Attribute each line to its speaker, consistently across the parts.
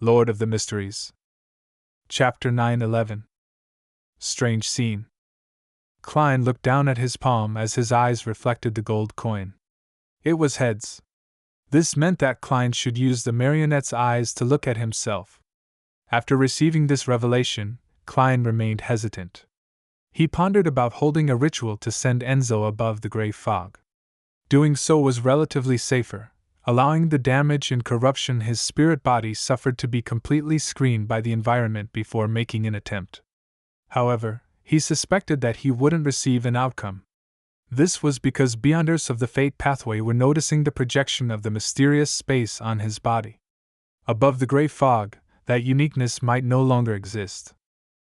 Speaker 1: Lord of the Mysteries. Chapter 9:11. Strange Scene. Klein looked down at his palm as his eyes reflected the gold coin. It was heads. This meant that Klein should use the marionette's eyes to look at himself. After receiving this revelation, Klein remained hesitant. He pondered about holding a ritual to send Enzo above the gray fog. Doing so was relatively safer, allowing the damage and corruption his spirit body suffered to be completely screened by the environment before making an attempt. However, he suspected that he wouldn't receive an outcome. This was because Beyonders of the Fate pathway were noticing the projection of the mysterious space on his body. Above the gray fog, that uniqueness might no longer exist.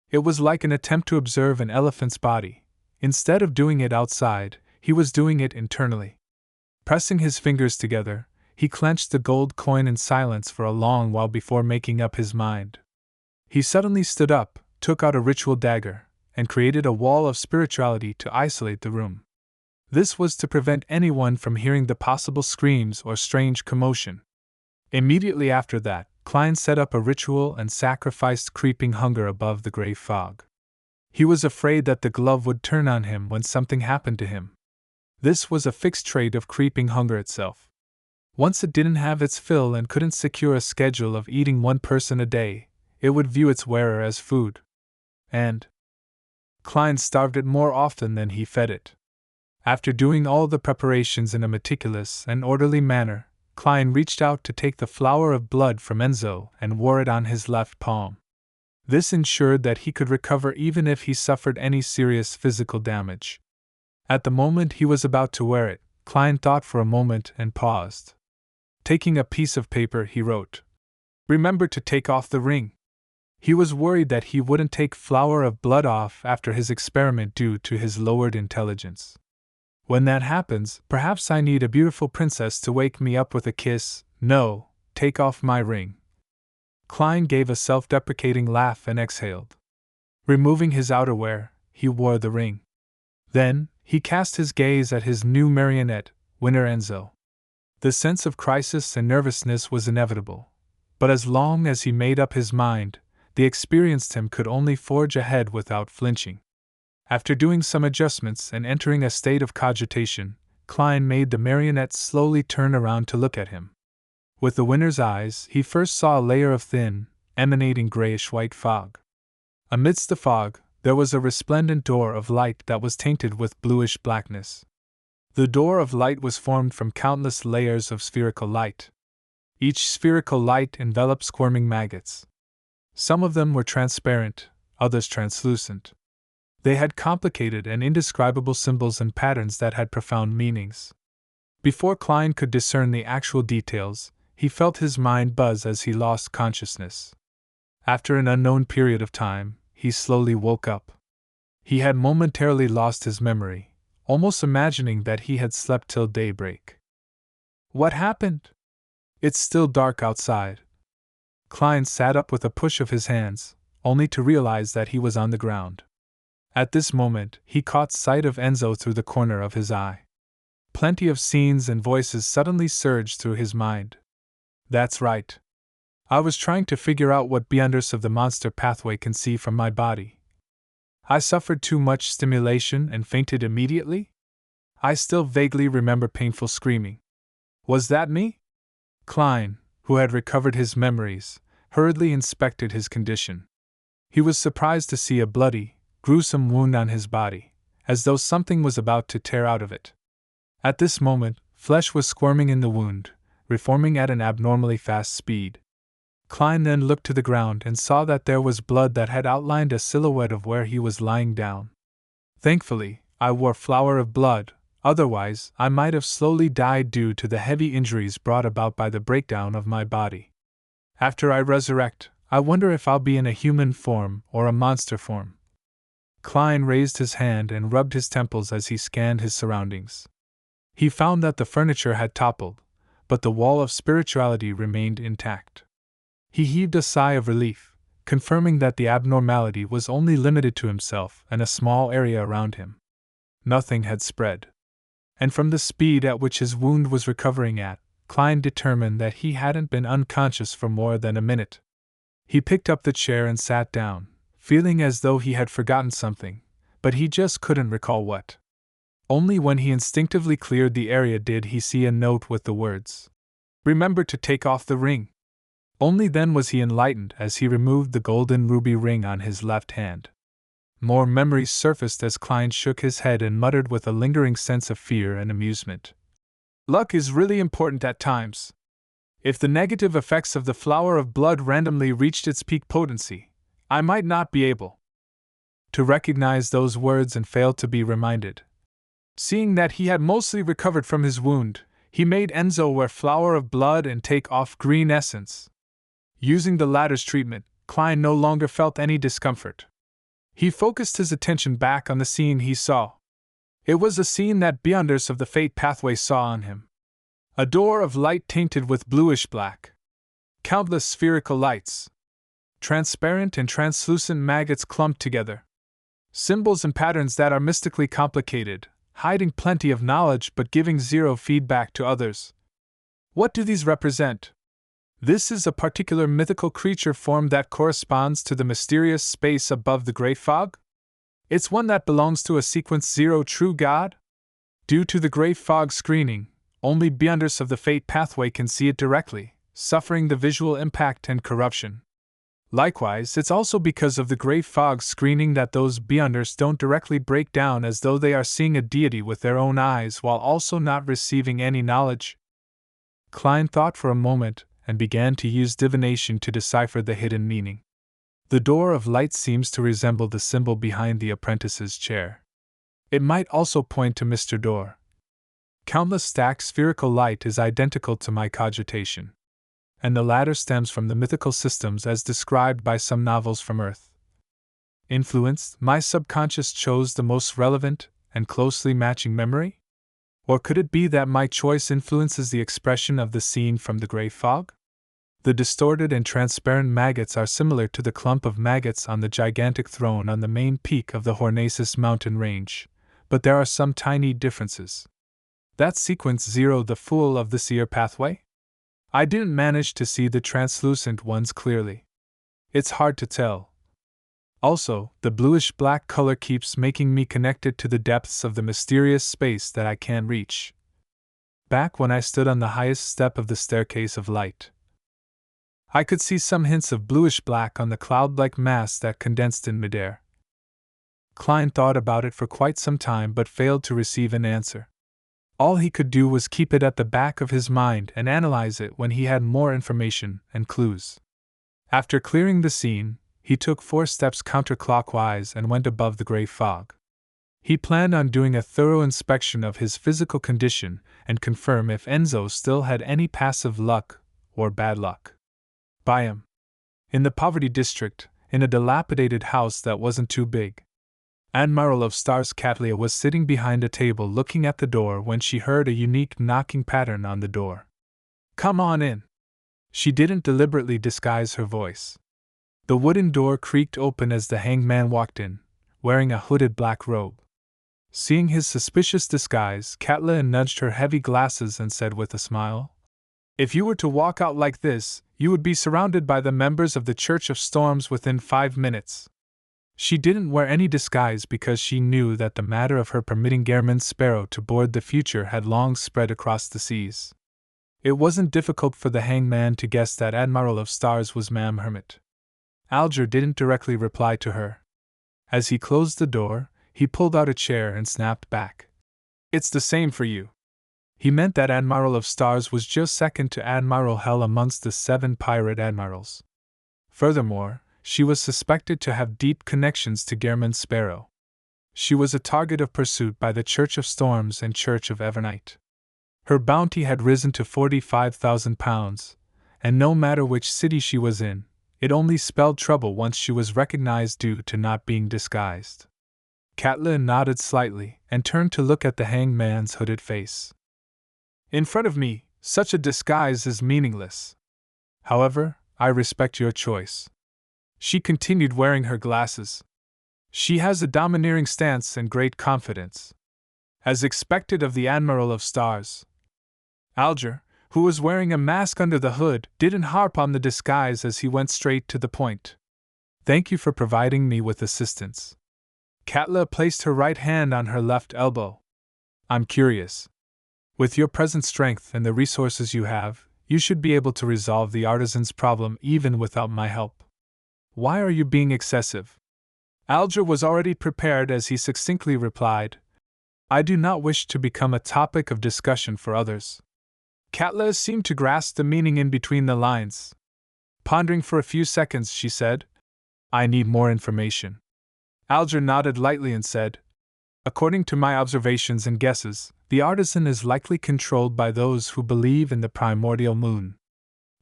Speaker 1: It was like an attempt to observe an elephant's body. Instead of doing it outside, he was doing it internally. Pressing his fingers together, he clenched the gold coin in silence for a long while before making up his mind. He suddenly stood up, took out a ritual dagger, and created a wall of spirituality to isolate the room. This was to prevent anyone from hearing the possible screams or strange commotion. Immediately after that, Klein set up a ritual and sacrificed creeping hunger above the gray fog. He was afraid that the glove would turn on him when something happened to him. This was a fixed trait of creeping hunger itself. Once it didn't have its fill and couldn't secure a schedule of eating one person a day, it would view its wearer as food. And Klein starved it more often than he fed it. After doing all the preparations in a meticulous and orderly manner, Klein reached out to take the flower of blood from Enzo and wore it on his left palm. This ensured that he could recover even if he suffered any serious physical damage. At the moment he was about to wear it, Klein thought for a moment and paused. Taking a piece of paper, he wrote, "Remember to take off the ring." He was worried that he wouldn't take flower of blood off after his experiment due to his lowered intelligence. "When that happens, perhaps I need a beautiful princess to wake me up with a kiss. No, take off my ring." Klein gave a self-deprecating laugh and exhaled. Removing his outerwear, he wore the ring. Then, he cast his gaze at his new marionette, Winner Enzo. The sense of crisis and nervousness was inevitable, but as long as he made up his mind, the experienced him could only forge ahead without flinching. After doing some adjustments and entering a state of cogitation, Klein made the marionette slowly turn around to look at him. With the winner's eyes, he first saw a layer of thin, emanating grayish-white fog. Amidst the fog, there was a resplendent door of light that was tainted with bluish blackness. The door of light was formed from countless layers of spherical light. Each spherical light enveloped squirming maggots. Some of them were transparent, others translucent. They had complicated and indescribable symbols and patterns that had profound meanings. Before Klein could discern the actual details, he felt his mind buzz as he lost consciousness. After an unknown period of time, he slowly woke up. He had momentarily lost his memory, almost imagining that he had slept till daybreak. What happened? It's still dark outside. Klein sat up with a push of his hands, only to realize that he was on the ground. At this moment, he caught sight of Enzo through the corner of his eye. Plenty of scenes and voices suddenly surged through his mind. That's right. I was trying to figure out what Beyonders of the monster pathway can see from my body. I suffered too much stimulation and fainted immediately? I still vaguely remember painful screaming. Was that me? Klein, who had recovered his memories, hurriedly inspected his condition. He was surprised to see a bloody, gruesome wound on his body, as though something was about to tear out of it. At this moment, flesh was squirming in the wound, reforming at an abnormally fast speed. Klein then looked to the ground and saw that there was blood that had outlined a silhouette of where he was lying down. Thankfully, I wore flower of blood, otherwise I might have slowly died due to the heavy injuries brought about by the breakdown of my body. After I resurrect, I wonder if I'll be in a human form or a monster form. Klein raised his hand and rubbed his temples as he scanned his surroundings. He found that the furniture had toppled, but the wall of spirituality remained intact. He heaved a sigh of relief, confirming that the abnormality was only limited to himself and a small area around him. Nothing had spread. And from the speed at which his wound was recovering at, Klein determined that he hadn't been unconscious for more than a minute. He picked up the chair and sat down, feeling as though he had forgotten something, but he just couldn't recall what. Only when he instinctively cleared the area did he see a note with the words, "Remember to take off the ring." Only then was he enlightened as he removed the golden ruby ring on his left hand. More memories surfaced as Klein shook his head and muttered with a lingering sense of fear and amusement. Luck is really important at times. If the negative effects of the flower of blood randomly reached its peak potency, I might not be able to recognize those words and fail to be reminded. Seeing that he had mostly recovered from his wound, he made Enzo wear flower of blood and take off green essence. Using the latter's treatment, Klein no longer felt any discomfort. He focused his attention back on the scene he saw. It was a scene that Beyonders of the Fate pathway saw on him. A door of light tainted with bluish black. Countless spherical lights. Transparent and translucent maggots clumped together. Symbols and patterns that are mystically complicated, hiding plenty of knowledge but giving zero feedback to others. What do these represent? This is a particular mythical creature form that corresponds to the mysterious space above the Great Fog? It's one that belongs to a sequence zero true god? Due to the Great Fog screening, only Beyonders of the Fate pathway can see it directly, suffering the visual impact and corruption. Likewise, it's also because of the Great Fog screening that those Beyonders don't directly break down as though they are seeing a deity with their own eyes while also not receiving any knowledge. Klein thought for a moment and began to use divination to decipher the hidden meaning. The door of light seems to resemble the symbol behind the apprentice's chair. It might also point to Mr. Door. Countless stacked spherical light is identical to my cogitation, and the latter stems from the mythical systems as described by some novels from Earth. Influenced, my subconscious chose the most relevant and closely matching memory? Or could it be that my choice influences the expression of the scene from the Great Fog? The distorted and transparent maggots are similar to the clump of maggots on the gigantic throne on the main peak of the Hornaces mountain range, but there are some tiny differences. That sequence 0 the Fool of the Seer pathway? I didn't manage to see the translucent ones clearly. It's hard to tell. Also, the bluish-black color keeps making me connected to the depths of the mysterious space that I can't reach. Back when I stood on the highest step of the staircase of light, I could see some hints of bluish-black on the cloud-like mass that condensed in midair. Klein thought about it for quite some time but failed to receive an answer. All he could do was keep it at the back of his mind and analyze it when he had more information and clues. After clearing the scene, he took 4 steps counterclockwise and went above the Great Fog. He planned on doing a thorough inspection of his physical condition and confirm if Enzo still had any passive luck or bad luck. Byam. In the poverty district, in a dilapidated house that wasn't too big. Admiral of Stars Katlia was sitting behind a table looking at the door when she heard a unique knocking pattern on the door. "Come on in." She didn't deliberately disguise her voice. The wooden door creaked open as the hangman walked in, wearing a hooded black robe. Seeing his suspicious disguise, Katla nudged her heavy glasses and said with a smile, "If you were to walk out like this, you would be surrounded by the members of the Church of Storms within 5 minutes." She didn't wear any disguise because she knew that the matter of her permitting Gehrman Sparrow to board the Future had long spread across the seas. It wasn't difficult for the hangman to guess that Admiral of Stars was Ma'am Hermit. Alger didn't directly reply to her. As he closed the door, he pulled out a chair and snapped back. "It's the same for you." He meant that Admiral of Stars was just second to Admiral Hell amongst the 7 pirate admirals. Furthermore, she was suspected to have deep connections to Gehrman Sparrow. She was a target of pursuit by the Church of Storms and Church of Evernight. Her bounty had risen to £45,000, and no matter which city she was in, it only spelled trouble once she was recognized due to not being disguised. Katla nodded slightly and turned to look at the hangman's hooded face. "In front of me, such a disguise is meaningless. However, I respect your choice." She continued wearing her glasses. "She has a domineering stance and great confidence. As expected of the Admiral of Stars. Alger, who was wearing a mask under the hood, didn't harp on the disguise as he went straight to the point. Thank you for providing me with assistance. Katla placed her right hand on her left elbow. I'm curious. With your present strength and the resources you have, you should be able to resolve the artisan's problem even without my help. Why are you being excessive? Alger was already prepared as he succinctly replied, I do not wish to become a topic of discussion for others. Katla seemed to grasp the meaning in between the lines. Pondering for a few seconds, she said, I need more information. Alger nodded lightly and said, According to my observations and guesses, the artisan is likely controlled by those who believe in the primordial moon.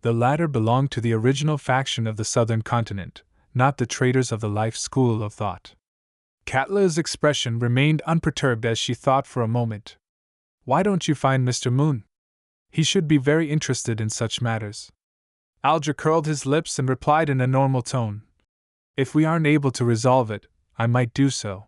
Speaker 1: The latter belong to the original faction of the southern continent, not the traders of the life school of thought. Katla's expression remained unperturbed as she thought for a moment. Why don't you find Mr. Moon? He should be very interested in such matters. Alger curled his lips and replied in a normal tone. If we aren't able to resolve it, I might do so.